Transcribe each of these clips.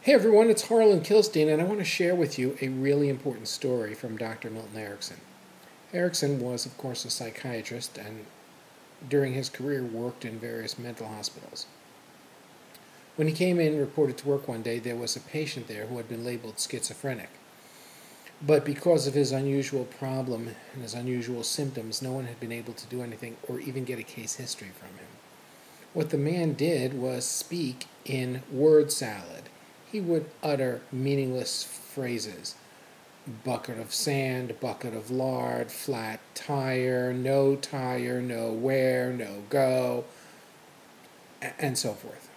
Hey everyone, it's Harlan Kilstein, and I want to share with you a really important story from Dr. Milton Erickson. Erickson was, of course, a psychiatrist and during his career worked in various mental hospitals. When he came in and reported to work one day, there was a patient there who had been labeled schizophrenic. But because of his unusual problem and his unusual symptoms, no one had been able to do anything or even get a case history from him. What the man did was speak in word salad. He would utter meaningless phrases. Bucket of sand, bucket of lard, flat tire, no where, no go, and so forth.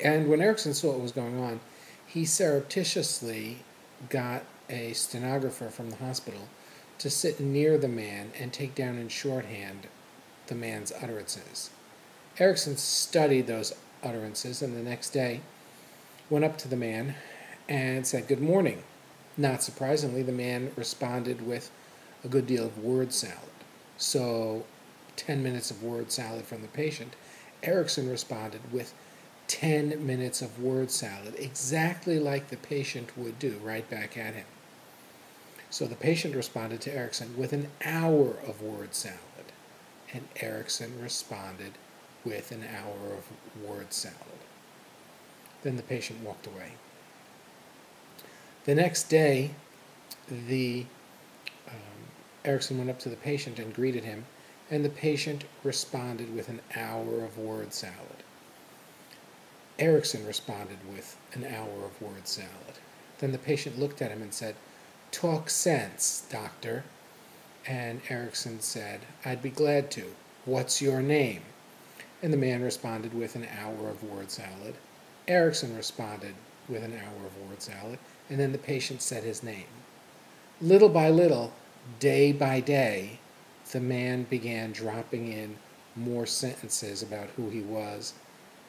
And when Erickson saw what was going on, he surreptitiously got a stenographer from the hospital to sit near the man and take down in shorthand the man's utterances. Erickson studied those utterances, and the next day went up to the man and said, "Good morning." Not surprisingly, the man responded with a good deal of word salad. So 10 minutes of word salad from the patient. Erickson responded with 10 minutes of word salad, exactly like the patient would do, right back at him. So the patient responded to Erickson with an hour of word salad, and Erickson responded with an hour of word salad. Then the patient walked away. The next day, Erickson went up to the patient and greeted him, and the patient responded with an hour of word salad. Erickson responded with an hour of word salad. Then the patient looked at him and said, "Talk sense, doctor." And Erickson said, "I'd be glad to. What's your name?" And the man responded with an hour of word salad. Erickson responded with an hour of word salad, and then the patient said his name. Little by little, day by day, the man began dropping in more sentences about who he was,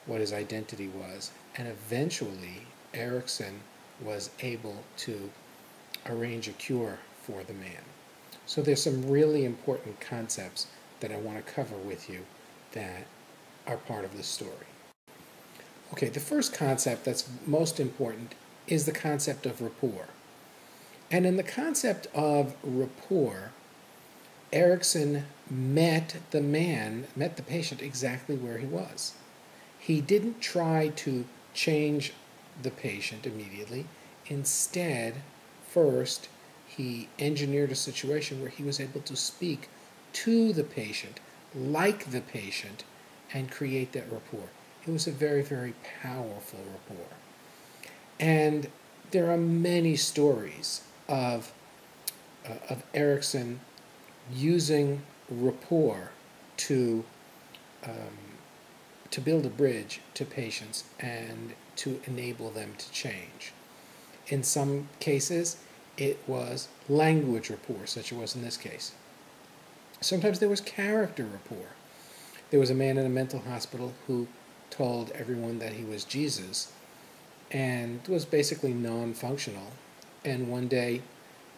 what his identity was, and eventually Erickson was able to arrange a cure for the man. So there's some really important concepts that I want to cover with you that are part of this story. Okay, the first concept that's most important is the concept of rapport. And in the concept of rapport, Erickson met the patient exactly where he was. He didn't try to change the patient immediately. Instead, first, he engineered a situation where he was able to speak to the patient, like the patient, and create that rapport. It was a very, very powerful rapport. And there are many stories of Erickson using rapport to build a bridge to patients and to enable them to change. In some cases, it was language rapport, such as it was in this case. Sometimes there was character rapport. There was a man in a mental hospital who told everyone that he was Jesus and was basically non-functional. And one day,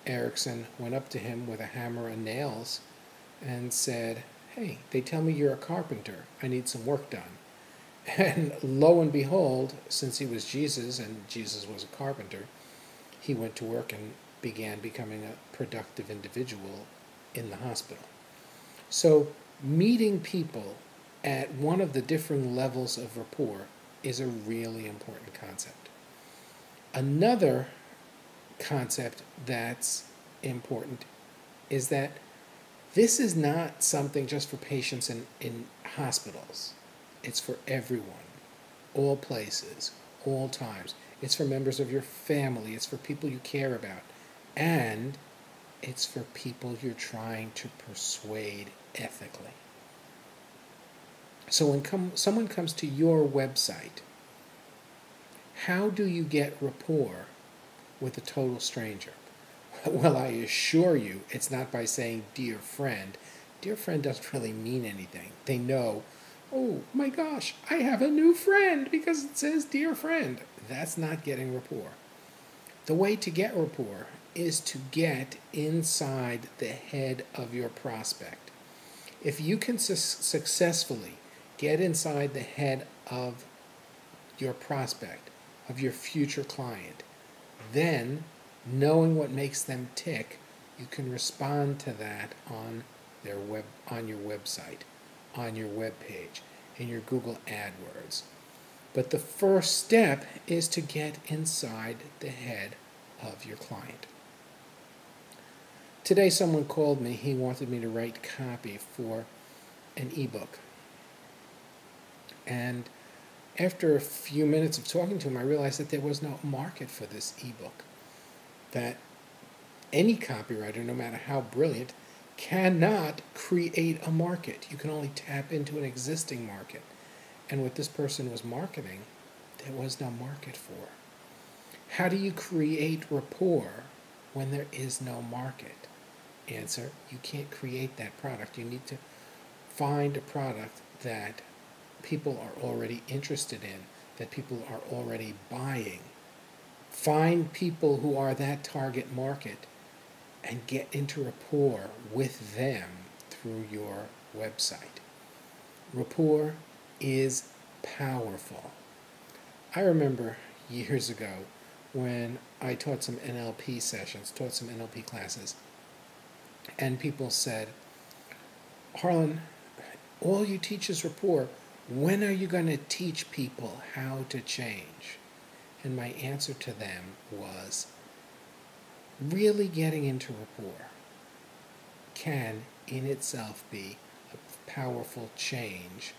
Erickson went up to him with a hammer and nails and said, "Hey, they tell me you're a carpenter. I need some work done." And lo and behold, since he was Jesus and Jesus was a carpenter, he went to work and began becoming a productive individual in the hospital. So meeting people at one of the different levels of rapport is a really important concept. Another concept that's important is that this is not something just for patients in hospitals. It's for everyone, all places, all times. It's for members of your family. It's for people you care about. And it's for people you're trying to persuade ethically. So when someone comes to your website, how do you get rapport with a total stranger? Well, I assure you, it's not by saying "dear friend." Dear friend doesn't really mean anything. They know, "Oh my gosh, I have a new friend because it says dear friend." That's not getting rapport. The way to get rapport is to get inside the head of your prospect. If you can successfully get inside the head of your prospect, of your future client. Then, knowing what makes them tick, you can respond to that on your website, on your web page, in your Google AdWords. But the first step is to get inside the head of your client. Today someone called me. He wanted me to write copy for an ebook. And after a few minutes of talking to him, I realized that there was no market for this ebook. That any copywriter, no matter how brilliant, cannot create a market. You can only tap into an existing market. And what this person was marketing, there was no market for. How do you create rapport when there is no market? Answer, you can't create that product. You need to find a product that people are already interested in, that people are already buying. Find people who are that target market and get into rapport with them through your website. Rapport is powerful. I remember years ago when I taught some NLP sessions, taught some NLP classes, and people said, Harlan, all you teach is rapport. When are you going to teach people how to change? And my answer to them was, really getting into rapport can in itself be a powerful change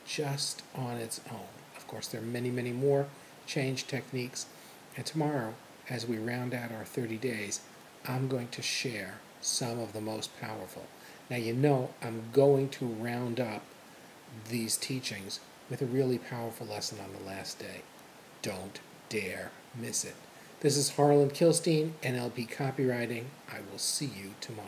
just on its own. Of course, there are many, many more change techniques. And tomorrow, as we round out our 30 days, I'm going to share some of the most powerful. Now, you know I'm going to round up these teachings with a really powerful lesson on the last day. Don't dare miss it. This is Harlan Kilstein, NLP Copywriting. I will see you tomorrow.